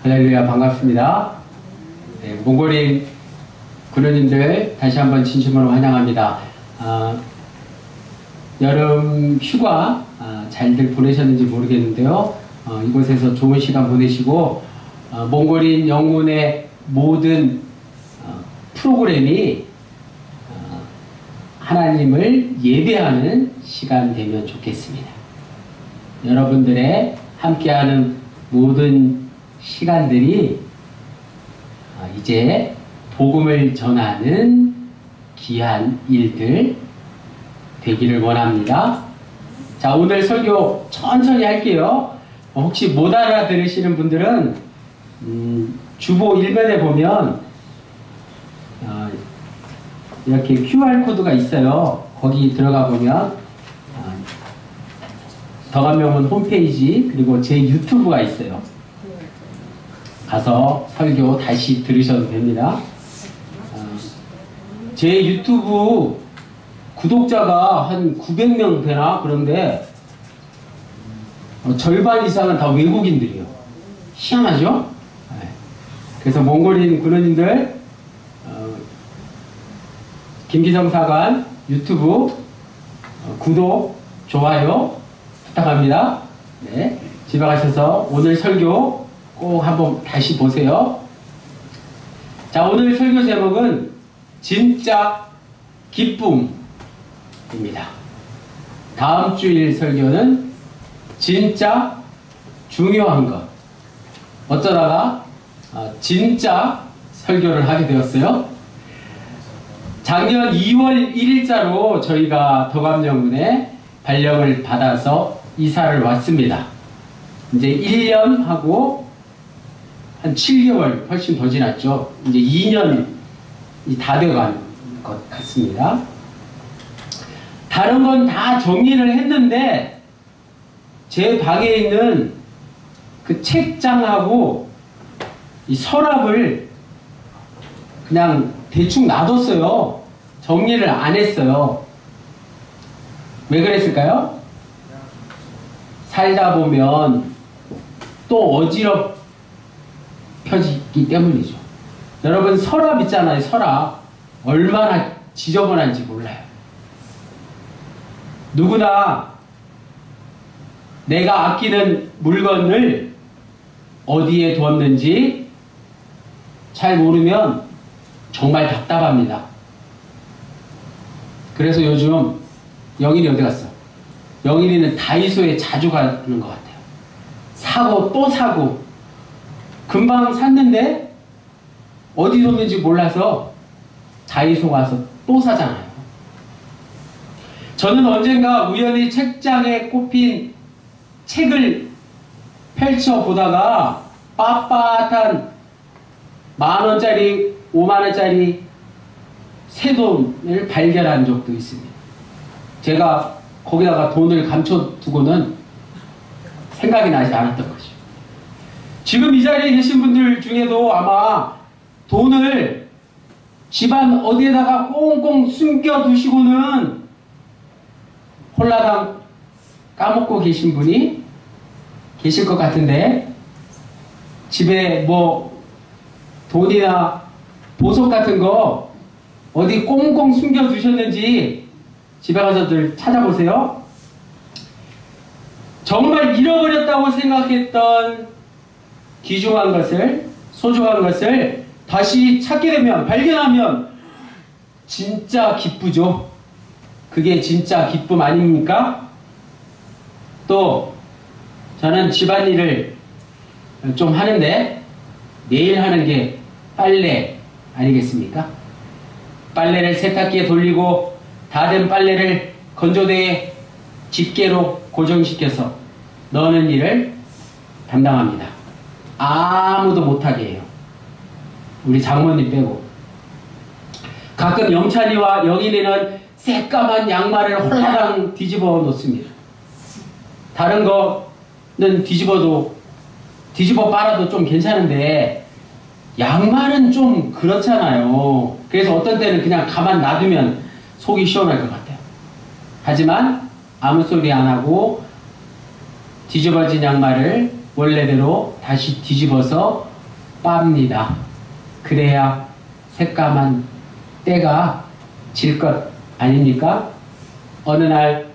할렐루야, 반갑습니다. 네, 몽골인 군원님들 다시 한번 진심으로 환영합니다. 여름 휴가 잘들 보내셨는지 모르겠는데요. 이곳에서 좋은 시간 보내시고 몽골인 영혼의 모든 프로그램이 하나님을 예배하는 시간 되면 좋겠습니다. 여러분들의 함께하는 모든 시간들이 이제 복음을 전하는 귀한 일들 되기를 원합니다. 자, 오늘 설교 천천히 할게요. 혹시 못 알아들으시는 분들은 주보 1면에 보면 이렇게 QR코드가 있어요. 거기 들어가 보면 더감명문 홈페이지 그리고 제 유튜브가 있어요. 가서 설교 다시 들으셔도 됩니다. 제 유튜브 구독자가 한 900명 되나? 그런데 절반 이상은 다 외국인들이에요. 희한하죠? 네. 그래서 몽골인 군원님들 김기성 사관 유튜브 구독, 좋아요 부탁합니다. 네. 집에 가셔서 오늘 설교 꼭 한번 다시 보세요. 자, 오늘 설교 제목은 진짜 기쁨입니다. 다음 주일 설교는 진짜 중요한 것. 어쩌다가 진짜 설교를 하게 되었어요. 작년 2월 1일자로 저희가 더감명문에 발령을 받아서 이사를 왔습니다. 이제 1년 하고 한 7개월 훨씬 더 지났죠. 이제 2년이 다 돼간 것 같습니다. 다른 건 다 정리를 했는데 제 방에 있는 그 책장하고 이 서랍을 그냥 대충 놔뒀어요. 정리를 안 했어요. 왜 그랬을까요? 살다 보면 또 어지럽혀지기 때문이죠. 여러분 서랍 있잖아요. 서랍 얼마나 지저분한지 몰라요. 누구나 내가 아끼는 물건을 어디에 두었는지 잘 모르면 정말 답답합니다. 그래서 요즘 영인이 어디 갔어? 영인이는 다이소에 자주 가는 것 같아요. 사고 또 사고. 금방 샀는데 어디 뒀는지 몰라서 다이소 가서 또 사잖아요. 저는 언젠가 우연히 책장에 꼽힌 책을 펼쳐보다가 빳빳한 10,000원짜리, 50,000원짜리 새돈을 발견한 적도 있습니다. 제가 거기다가 돈을 감춰두고는 생각이 나지 않았던 거죠. 지금 이 자리에 계신 분들 중에도 아마 돈을 집안 어디에다가 꽁꽁 숨겨두시고는 홀라당 까먹고 계신 분이 계실 것 같은데, 집에 뭐 돈이나 보석 같은 거 어디 꽁꽁 숨겨두셨는지 집에 가서들 찾아보세요. 정말 잃어버렸다고 생각했던 귀중한 것을, 소중한 것을 다시 찾게 되면, 발견하면 진짜 기쁘죠. 그게 진짜 기쁨 아닙니까? 또 저는 집안일을 좀 하는데 매일 하는 게 빨래 아니겠습니까? 빨래를 세탁기에 돌리고 다 된 빨래를 건조대에 집게로 고정시켜서 넣는 일을 담당합니다. 아무도 못하게 해요. 우리 장모님 빼고. 가끔 영찬이와 영인이는 새까만 양말을 홀라당 뒤집어 놓습니다. 다른 거는 뒤집어 빨아도 좀 괜찮은데 양말은 좀 그렇잖아요. 그래서 어떤 때는 그냥 가만 놔두면 속이 시원할 것 같아요. 하지만 아무 소리 안 하고 뒤집어진 양말을 원래대로 다시 뒤집어서 빱니다. 그래야 새까만 때가 질 것 아닙니까? 어느 날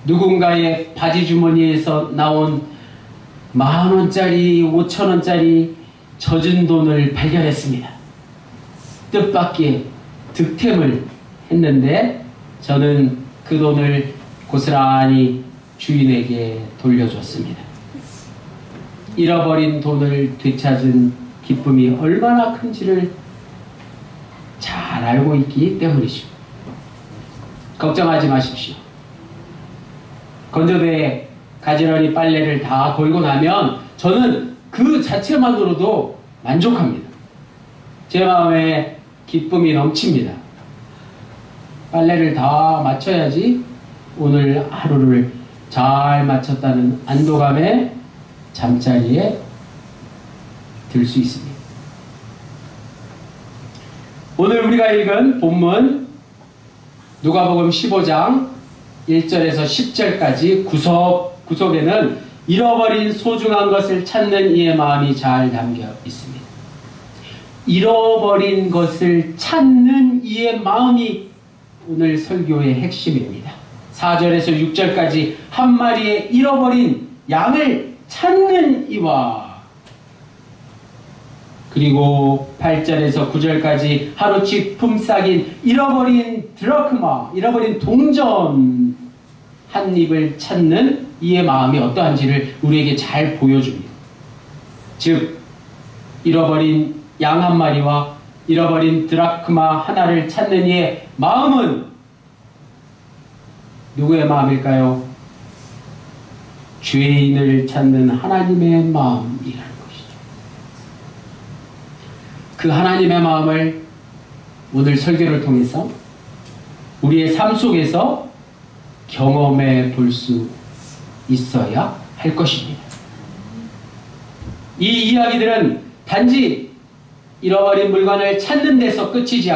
누군가의 바지 주머니에서 나온 10,000원짜리, 5,000원짜리 젖은 돈을 발견했습니다. 뜻밖의 득템을 했는데 저는 그 돈을 고스란히 주인에게 돌려줬습니다. 잃어버린 돈을 되찾은 기쁨이 얼마나 큰지를 잘 알고 있기 때문이죠. 걱정하지 마십시오. 건조대에 가지런히 빨래를 다 걸고 나면 저는 그 자체만으로도 만족합니다. 제 마음에 기쁨이 넘칩니다. 빨래를 다 마쳐야지 오늘 하루를 잘 마쳤다는 안도감에 잠자리에 들 수 있습니다. 오늘 우리가 읽은 본문 누가복음 15장 1절에서 10절까지 구석에는 잃어버린 소중한 것을 찾는 이의 마음이 잘 담겨 있습니다. 잃어버린 것을 찾는 이의 마음이 오늘 설교의 핵심입니다. 4절에서 6절까지 한 마리의 잃어버린 양을 찾는 이와 그리고 8절에서 9절까지 하루치 품삯인 잃어버린 드라크마, 잃어버린 동전 한 입을 찾는 이의 마음이 어떠한지를 우리에게 잘 보여줍니다. 즉 잃어버린 양 한 마리와 잃어버린 드라크마 하나를 찾는 이의 마음은 누구의 마음일까요? 죄인을 찾는 하나님의 마음이라는 것이죠. 그 하나님의 마음을 오늘 설교를 통해서 우리의 삶 속에서 경험해 볼 수 있어야 할 것입니다. 이 이야기들은 단지 잃어버린 물건을 찾는 데서 끝나지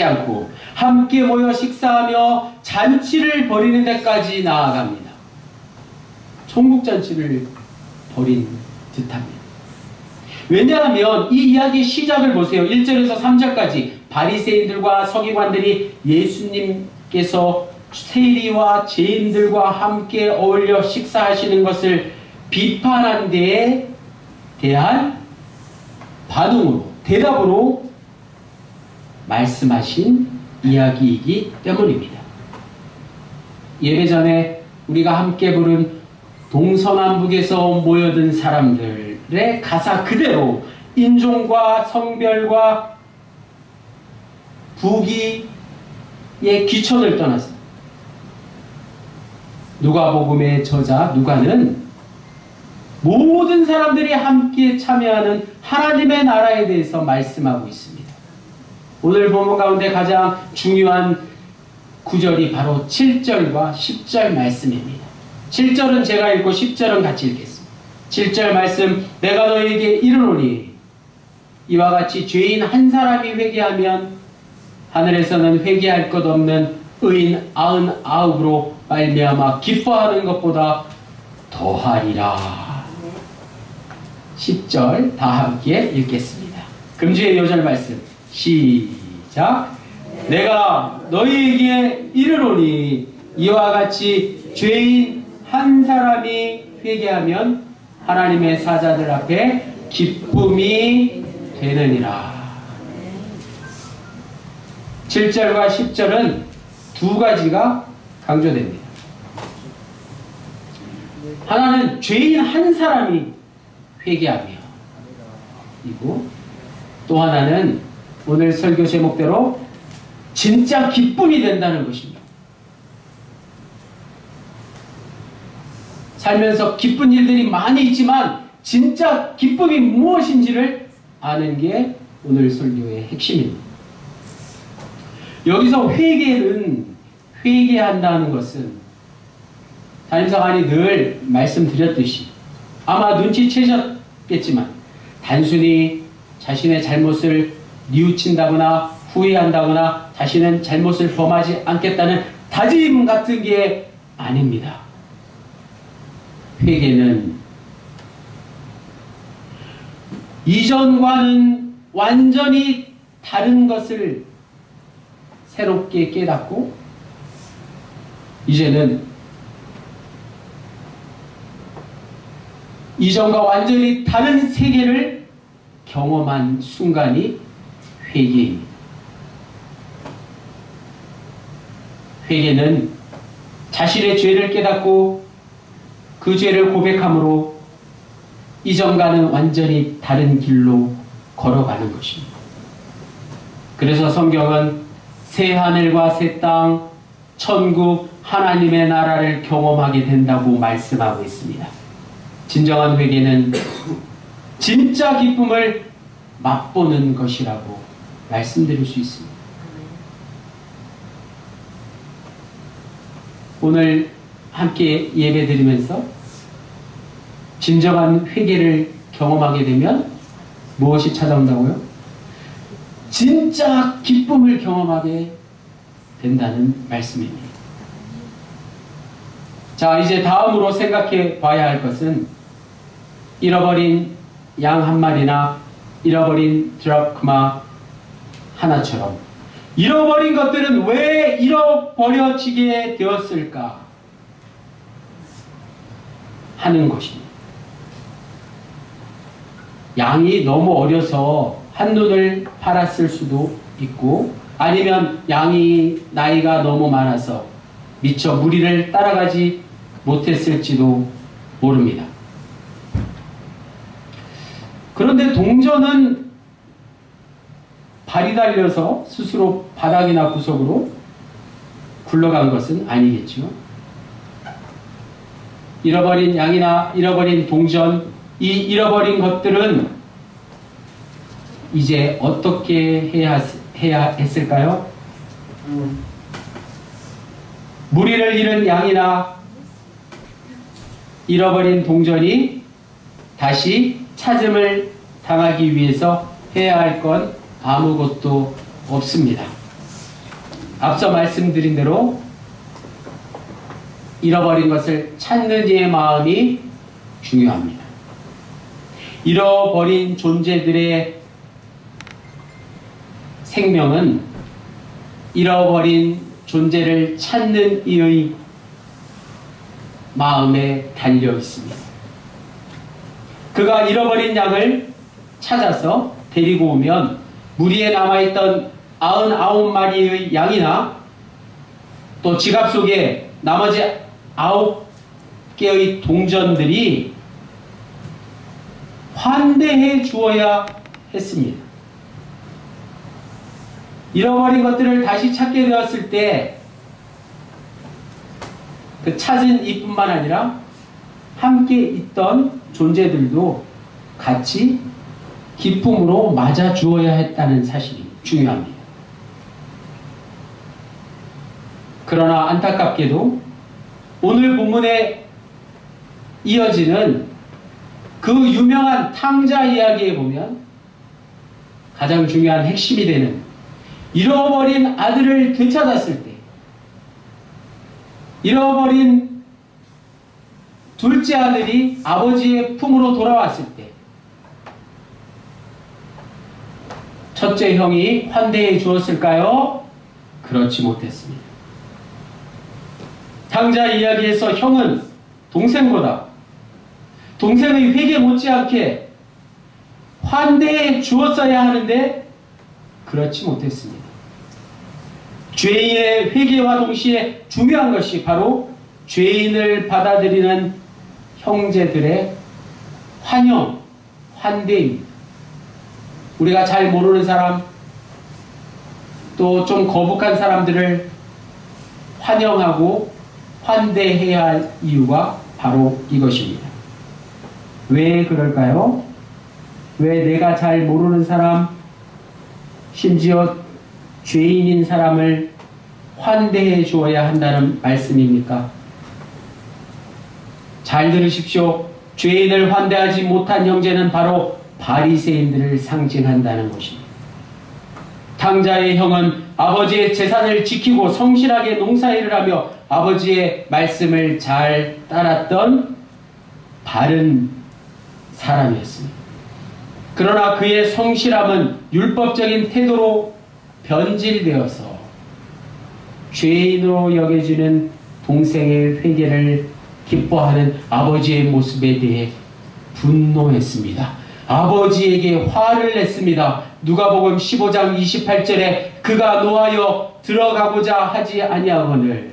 않고 함께 모여 식사하며 잔치를 벌이는 데까지 나아갑니다. 천국잔치를 벌인 듯합니다. 왜냐하면 이 이야기의 시작을 보세요. 1절에서 3절까지 바리새인들과 서기관들이 예수님께서 세리와 죄인들과 함께 어울려 식사하시는 것을 비판한 데에 대한 대답으로 말씀하신 이야기이기 때문입니다. 예배 전에 우리가 함께 부른 동서남북에서 모여든 사람들의 가사 그대로 인종과 성별과 부귀의 귀천을 떠나서 누가복음의 저자 누가는 모든 사람들이 함께 참여하는 하나님의 나라에 대해서 말씀하고 있습니다. 오늘 본문 가운데 가장 중요한 구절이 바로 7절과 10절 말씀입니다. 7절은 제가 읽고 10절은 같이 읽겠습니다. 7절 말씀, 내가 너희에게 이르노니 이와 같이 죄인 한 사람이 회개하면 하늘에서는 회개할 것 없는 의인 99으로 말미암아 기뻐하는 것보다 더하리라. 10절 다 함께 읽겠습니다. 금주의 요절 말씀 시작. 내가 너희에게 이르노니 이와 같이 죄인 한 사람이 회개하면 하나님의 사자들 앞에 기쁨이 되느니라. 7절과 10절은 두 가지가 강조됩니다. 하나는 죄인 한 사람이 회개하며 이고 또 하나는 오늘 설교 제목대로 진짜 기쁨이 된다는 것입니다. 살면서 기쁜 일들이 많이 있지만 진짜 기쁨이 무엇인지를 아는 게 오늘 설교의 핵심입니다. 여기서 회개한다는 것은 담임사관이 늘 말씀드렸듯이 아마 눈치채셨겠지만 단순히 자신의 잘못을 뉘우친다거나 후회한다거나 자신은 잘못을 범하지 않겠다는 다짐 같은 게 아닙니다. 회개는 이전과는 완전히 다른 것을 새롭게 깨닫고 이제는 이전과 완전히 다른 세계를 경험한 순간이 회개입니다. 회개는 자신의 죄를 깨닫고 그 죄를 고백함으로 이전과는 완전히 다른 길로 걸어가는 것입니다. 그래서 성경은 새 하늘과 새 땅, 천국, 하나님의 나라를 경험하게 된다고 말씀하고 있습니다. 진정한 회개는 진짜 기쁨을 맛보는 것이라고 말씀드릴 수 있습니다. 오늘 함께 예배드리면서 진정한 회개를 경험하게 되면 무엇이 찾아온다고요? 진짜 기쁨을 경험하게 된다는 말씀입니다. 자, 이제 다음으로 생각해 봐야 할 것은 잃어버린 양 한 마리나 잃어버린 드라크마 하나처럼 잃어버린 것들은 왜 잃어버려지게 되었을까 하는 것입니다. 양이 너무 어려서 한눈을 팔았을 수도 있고 아니면 양이 나이가 너무 많아서 미처 무리를 따라가지 못했을지도 모릅니다. 그런데 동전은 발이 달려서 스스로 바닥이나 구석으로 굴러간 것은 아니겠죠. 잃어버린 양이나 잃어버린 동전, 이 잃어버린 것들은 이제 어떻게 해야 했을까요? 무리를 잃은 양이나 잃어버린 동전이 다시 찾음을 당하기 위해서 해야 할 건 아무것도 없습니다. 앞서 말씀드린 대로 잃어버린 것을 찾는 이의 마음이 중요합니다. 잃어버린 존재들의 생명은 잃어버린 존재를 찾는 이의 마음에 달려 있습니다. 그가 잃어버린 양을 찾아서 데리고 오면 무리에 남아있던 99마리의 양이나 또 지갑 속에 나머지 9개의 동전들이 환대해 주어야 했습니다. 잃어버린 것들을 다시 찾게 되었을 때 그 찾은 이뿐만 아니라 함께 있던 존재들도 같이 기쁨으로 맞아 주어야 했다는 사실이 중요합니다. 그러나 안타깝게도 오늘 본문에 이어지는 그 유명한 탕자 이야기에 보면 가장 중요한 핵심이 되는 잃어버린 아들을 되찾았을 때 잃어버린 둘째 아들이 아버지의 품으로 돌아왔을 때 첫째 형이 환대해 주었을까요? 그렇지 못했습니다. 탕자 이야기에서 형은 동생보다 동생의 회개 못지않게 환대해 주었어야 하는데 그렇지 못했습니다. 죄인의 회개와 동시에 중요한 것이 바로 죄인을 받아들이는 형제들의 환영, 환대입니다. 우리가 잘 모르는 사람, 또 좀 거북한 사람들을 환영하고 환대해야 할 이유가 바로 이것입니다. 왜 그럴까요? 왜 내가 잘 모르는 사람, 심지어 죄인인 사람을 환대해 주어야 한다는 말씀입니까? 잘 들으십시오. 죄인을 환대하지 못한 형제는 바로 바리새인들을 상징한다는 것입니다. 탕자의 형은 아버지의 재산을 지키고 성실하게 농사일을 하며 아버지의 말씀을 잘 따랐던 바른 사람이었습니다. 그러나 그의 성실함은 율법적인 태도로 변질되어서 죄인으로 여겨지는 동생의 회개를 기뻐하는 아버지의 모습에 대해 분노했습니다. 아버지에게 화를 냈습니다. 누가복음 15장 28절에 그가 노하여 들어가고자 하지 아니하거늘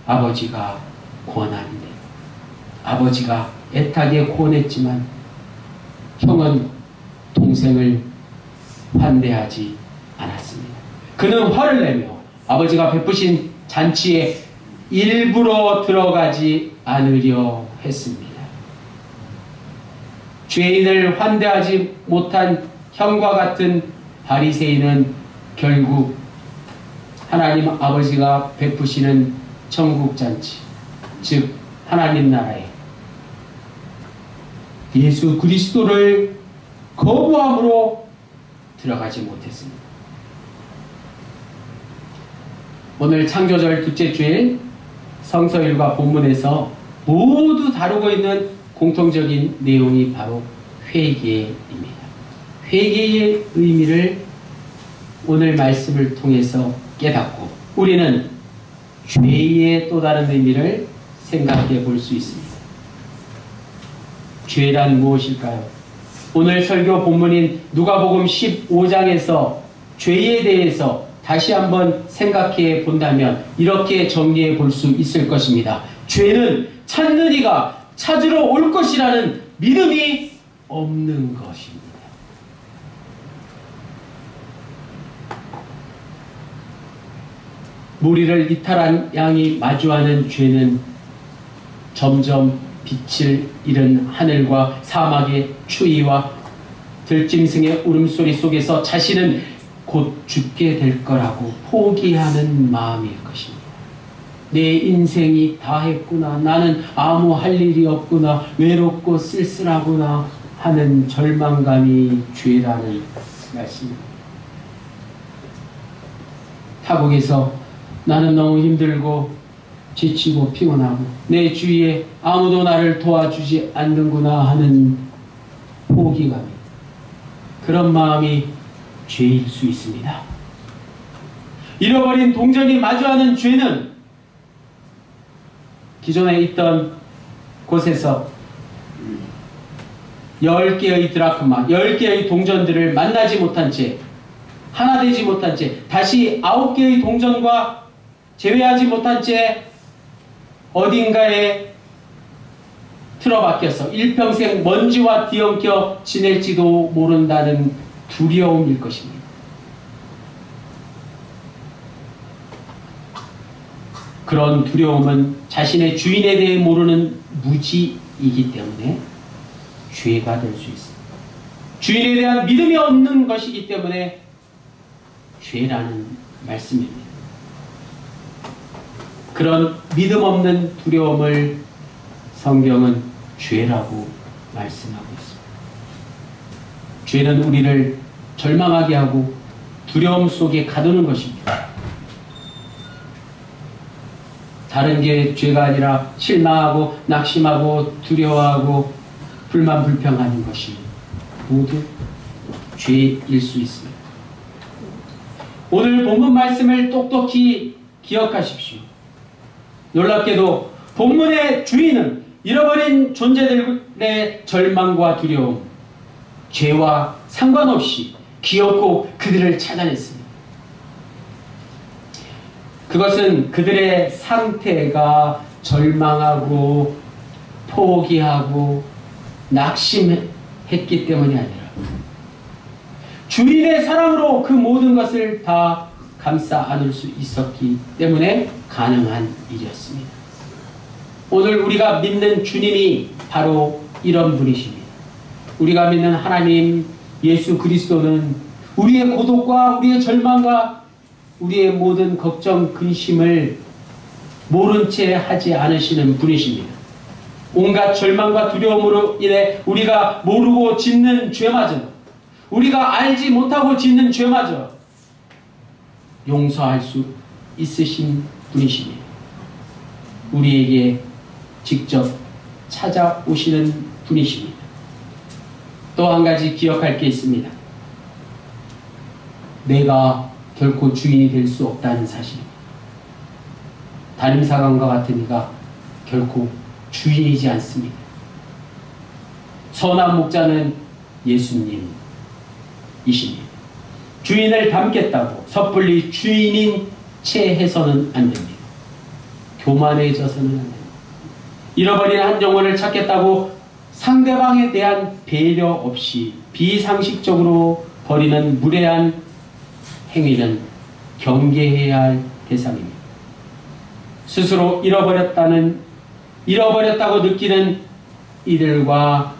아버지가 권하는데, 아버지가 애타게 권했지만 형은 동생을 환대하지 않았습니다. 그는 화를 내며 아버지가 베푸신 잔치에 일부러 들어가지 않으려 했습니다. 죄인을 환대하지 못한 형과 같은 바리새인은 결국 하나님 아버지가 베푸시는 천국 잔치, 즉 하나님 나라에 예수 그리스도를 거부함으로 들어가지 못했습니다. 오늘 창조절 둘째 주일 성서일과 본문에서 모두 다루고 있는 공통적인 내용이 바로 회개입니다. 회개의 의미를 오늘 말씀을 통해서 깨닫고 우리는 죄의 또 다른 의미를 생각해 볼 수 있습니다. 죄란 무엇일까요? 오늘 설교 본문인 누가복음 15장에서 죄에 대해서 다시 한번 생각해 본다면 이렇게 정리해 볼 수 있을 것입니다. 죄는 찾는 이가 찾으러 올 것이라는 믿음이 없는 것입니다. 무리를 이탈한 양이 마주하는 죄는 점점 빛을 잃은 하늘과 사막의 추위와 들짐승의 울음소리 속에서 자신은 곧 죽게 될 거라고 포기하는 마음일 것입니다. 내 인생이 다 했구나, 나는 아무 할 일이 없구나, 외롭고 쓸쓸하구나 하는 절망감이 죄라는 말씀입니다. 타국에서 나는 너무 힘들고 지치고 피곤하고 내 주위에 아무도 나를 도와주지 않는구나 하는 포기감, 그런 마음이 죄일 수 있습니다. 잃어버린 동전이 마주하는 죄는 기존에 있던 곳에서 10개의 드라크마, 10개의 동전들을 만나지 못한 채, 하나 되지 못한 채, 다시 9개의 동전과 제외하지 못한 채 어딘가에 틀어박혀서 일평생 먼지와 뒤엉켜 지낼지도 모른다는 두려움일 것입니다. 그런 두려움은 자신의 주인에 대해 모르는 무지이기 때문에 죄가 될 수 있습니다. 주인에 대한 믿음이 없는 것이기 때문에 죄라는 말씀입니다. 그런 믿음 없는 두려움을 성경은 죄라고 말씀하고 있습니다. 죄는 우리를 절망하게 하고 두려움 속에 가두는 것입니다. 다른 게 죄가 아니라 실망하고 낙심하고 두려워하고 불만 불평하는 것이 모두 죄일 수 있습니다. 오늘 본문 말씀을 똑똑히 기억하십시오. 놀랍게도 본문의 주인은 잃어버린 존재들의 절망과 두려움, 죄와 상관없이 기어코 그들을 찾아냈습니다. 그것은 그들의 상태가 절망하고 포기하고 낙심했기 때문이 아니라 주인의 사랑으로 그 모든 것을 다 감싸 안을 수 있었기 때문에 가능한 일이었습니다. 오늘 우리가 믿는 주님이 바로 이런 분이십니다. 우리가 믿는 하나님 예수 그리스도는 우리의 고독과 우리의 절망과 우리의 모든 걱정, 근심을 모른 채 하지 않으시는 분이십니다. 온갖 절망과 두려움으로 인해 우리가 모르고 짓는 죄마저, 우리가 알지 못하고 짓는 죄마저 용서할 수 있으신 분이십니다. 우리에게 직접 찾아오시는 분이십니다. 또 한 가지 기억할 게 있습니다. 내가 결코 주인이 될 수 없다는 사실입니다. 담임사관과 같은 이가 결코 주인이지 않습니다. 선한 목자는 예수님이십니다. 주인을 닮겠다고 섣불리 주인인 채 해서는 안 됩니다. 교만해져서는 안 됩니다. 잃어버린 한 영혼을 찾겠다고 상대방에 대한 배려 없이 비상식적으로 벌이는 무례한 행위는 경계해야 할 대상입니다. 스스로 잃어버렸다고 느끼는 이들과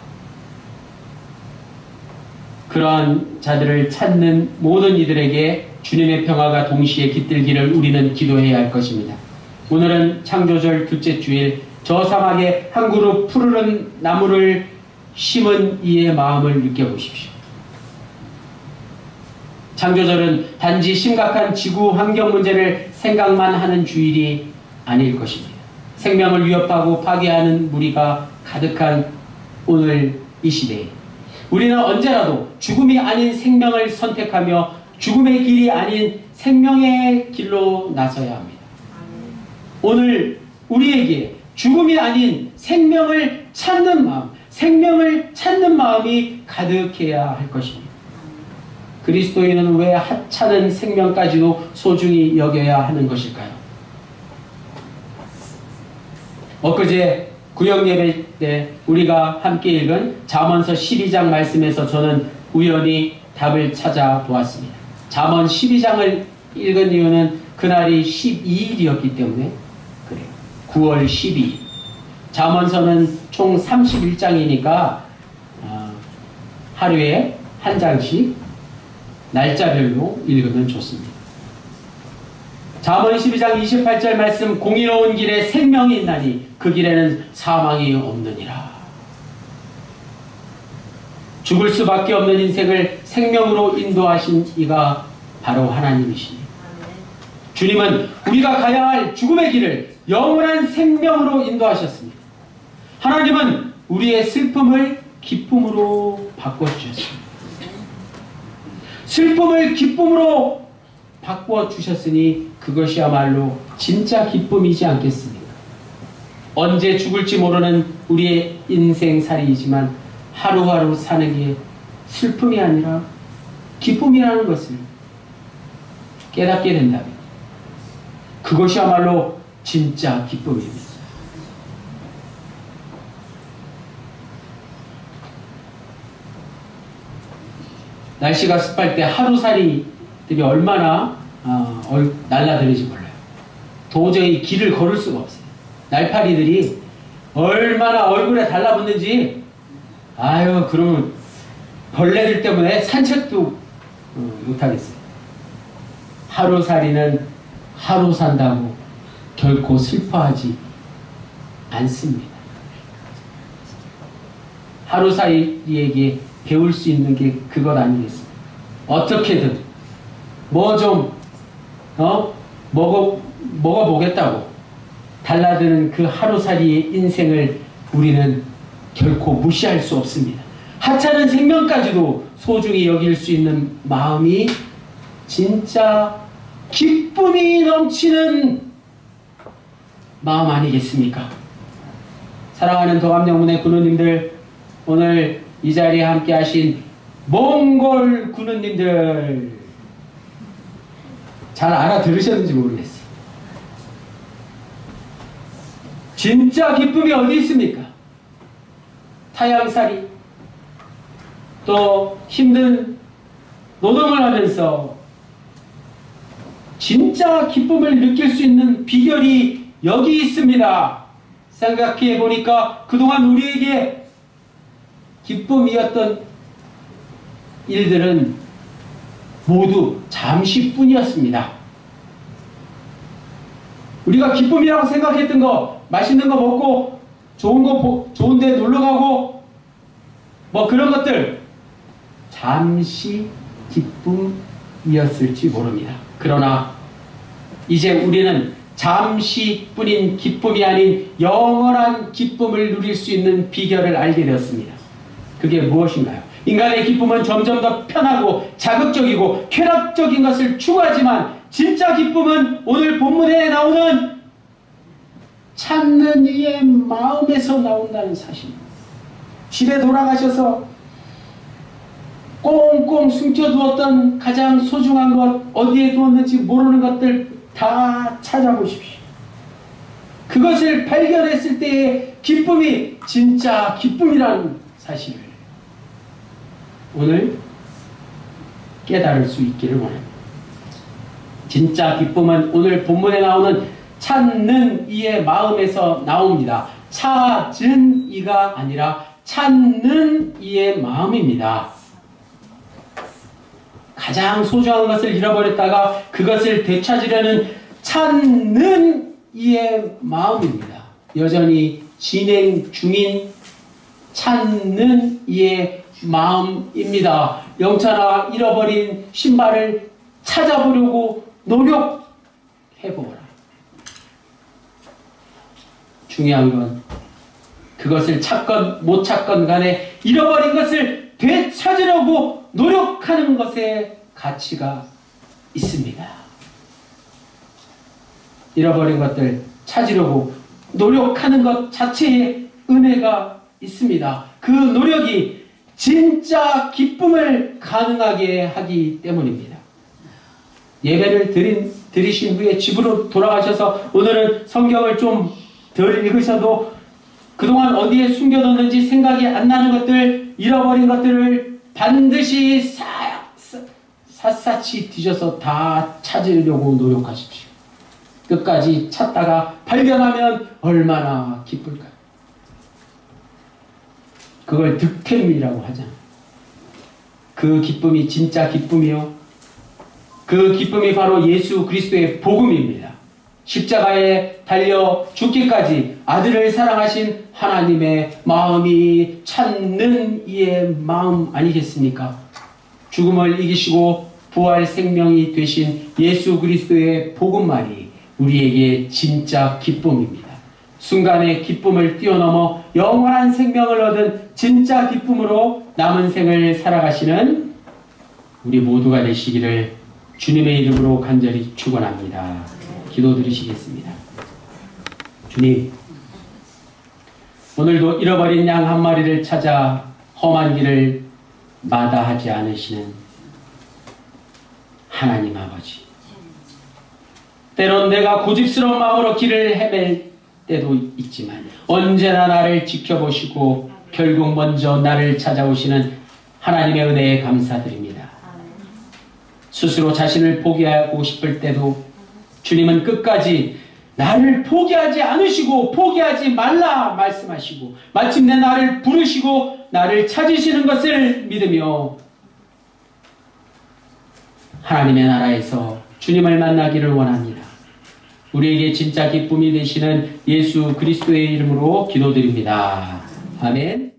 그러한 자들을 찾는 모든 이들에게 주님의 평화가 동시에 깃들기를 우리는 기도해야 할 것입니다. 오늘은 창조절 둘째 주일, 저 사막에 한 그룹 푸르른 나무를 심은 이의 마음을 느껴보십시오. 창조절은 단지 심각한 지구 환경 문제를 생각만 하는 주일이 아닐 것입니다. 생명을 위협하고 파괴하는 무리가 가득한 오늘 이 시대에 우리는 언제라도 죽음이 아닌 생명을 선택하며 죽음의 길이 아닌 생명의 길로 나서야 합니다. 오늘 우리에게 죽음이 아닌 생명을 찾는 마음이 가득해야 할 것입니다. 그리스도인은 왜 하찮은 생명까지도 소중히 여겨야 하는 것일까요? 엊그제 구역예배 때 우리가 함께 읽은 잠언서 12장 말씀에서 저는 우연히 답을 찾아보았습니다. 잠언 12장을 읽은 이유는 그날이 12일이었기 때문에 그래요. 9월 12일. 잠언서는 총 31장이니까 하루에 한 장씩 날짜별로 읽으면 좋습니다. 잠언 12장 28절 말씀, 공의로운 길에 생명이 있나니 그 길에는 사망이 없느니라. 죽을 수밖에 없는 인생을 생명으로 인도하신 이가 바로 하나님이십니다. 주님은 우리가 가야 할 죽음의 길을 영원한 생명으로 인도하셨습니다. 하나님은 우리의 슬픔을 기쁨으로 바꿔주셨습니다. 슬픔을 기쁨으로 바꿔주셨으니 그것이야말로 진짜 기쁨이지 않겠습니까? 언제 죽을지 모르는 우리의 인생살이이지만 하루하루 사는 게 슬픔이 아니라 기쁨이라는 것을 깨닫게 된다면 그것이야말로 진짜 기쁨입니다. 날씨가 습할 때 하루살이들이 얼마나 날라다니지 몰라요. 도저히 길을 걸을 수가 없어요. 날파리들이 얼마나 얼굴에 달라붙는지, 아유, 그러면 벌레들 때문에 산책도 못하겠어요. 하루살이는 하루 산다고 결코 슬퍼하지 않습니다. 하루살이에게 배울 수 있는 게 그것 아니겠습니까? 어떻게든 뭐 좀 먹어보겠다고 달라드는 그 하루살이의 인생을 우리는 결코 무시할 수 없습니다. 하찮은 생명까지도 소중히 여길 수 있는 마음이 진짜 기쁨이 넘치는 마음 아니겠습니까? 사랑하는 도감영문의 군우님들, 오늘 이 자리에 함께 하신 몽골 군우님들, 잘 알아들으셨는지 모르겠어요. 진짜 기쁨이 어디 있습니까? 타향살이, 또 힘든 노동을 하면서 진짜 기쁨을 느낄 수 있는 비결이 여기 있습니다. 생각해 보니까 그동안 우리에게 기쁨이었던 일들은 모두 잠시뿐이었습니다. 우리가 기쁨이라고 생각했던 거, 맛있는 거 먹고 좋은 데 놀러 가고 뭐 그런 것들, 잠시 기쁨이었을지 모릅니다. 그러나 이제 우리는 잠시뿐인 기쁨이 아닌 영원한 기쁨을 누릴 수 있는 비결을 알게 되었습니다. 그게 무엇인가요? 인간의 기쁨은 점점 더 편하고 자극적이고 쾌락적인 것을 추구하지만 진짜 기쁨은 오늘 본문에 나오는 찾는 이의 마음에서 나온다는 사실입니다. 집에 돌아가셔서 꽁꽁 숨겨두었던 가장 소중한 것, 어디에 두었는지 모르는 것들 다 찾아보십시오. 그것을 발견했을 때의 기쁨이 진짜 기쁨이라는 사실을 오늘 깨달을 수 있기를 원합니다. 진짜 기쁨은 오늘 본문에 나오는 찾는 이의 마음에서 나옵니다. 찾은 이가 아니라 찾는 이의 마음입니다. 가장 소중한 것을 잃어버렸다가 그것을 되찾으려는 찾는 이의 마음입니다. 여전히 진행 중인 찾는 이의 마음입니다. 영찬아, 잃어버린 신발을 찾아보려고 노력해보라. 중요한 건 그것을 찾건 못 찾건 간에 잃어버린 것을 되찾으려고 노력하는 것에 가치가 있습니다. 잃어버린 것들 찾으려고 노력하는 것 자체에 은혜가 있습니다. 그 노력이 진짜 기쁨을 가능하게 하기 때문입니다. 예배를 드리신 후에 집으로 돌아가셔서 오늘은 성경을 좀 덜 읽으셔도 그동안 어디에 숨겨뒀는지 생각이 안 나는 것들, 잃어버린 것들을 반드시 샅샅이 뒤져서 다 찾으려고 노력하십시오. 끝까지 찾다가 발견하면 얼마나 기쁠까요? 그걸 득템이라고 하잖아요. 그 기쁨이 진짜 기쁨이요. 그 기쁨이 바로 예수 그리스도의 복음입니다. 십자가에 달려 죽기까지 아들을 사랑하신 하나님의 마음이 찾는 이의 마음 아니겠습니까? 죽음을 이기시고 부활 생명이 되신 예수 그리스도의 복음만이 우리에게 진짜 기쁨입니다. 순간의 기쁨을 뛰어넘어 영원한 생명을 얻은 진짜 기쁨으로 남은 생을 살아가시는 우리 모두가 되시기를 주님의 이름으로 간절히 축원합니다. 기도드리시겠습니다. 주님, 오늘도 잃어버린 양 한 마리를 찾아 험한 길을 마다하지 않으시는 하나님 아버지, 때론 내가 고집스러운 마음으로 길을 헤맬 때도 있지만 언제나 나를 지켜보시고 결국 먼저 나를 찾아오시는 하나님의 은혜에 감사드립니다. 스스로 자신을 포기하고 싶을 때도 주님은 끝까지 나를 포기하지 않으시고 포기하지 말라 말씀하시고 마침내 나를 부르시고 나를 찾으시는 것을 믿으며 하나님의 나라에서 주님을 만나기를 원합니다. 우리에게 진짜 기쁨이 되시는 예수 그리스도의 이름으로 기도드립니다. 아멘.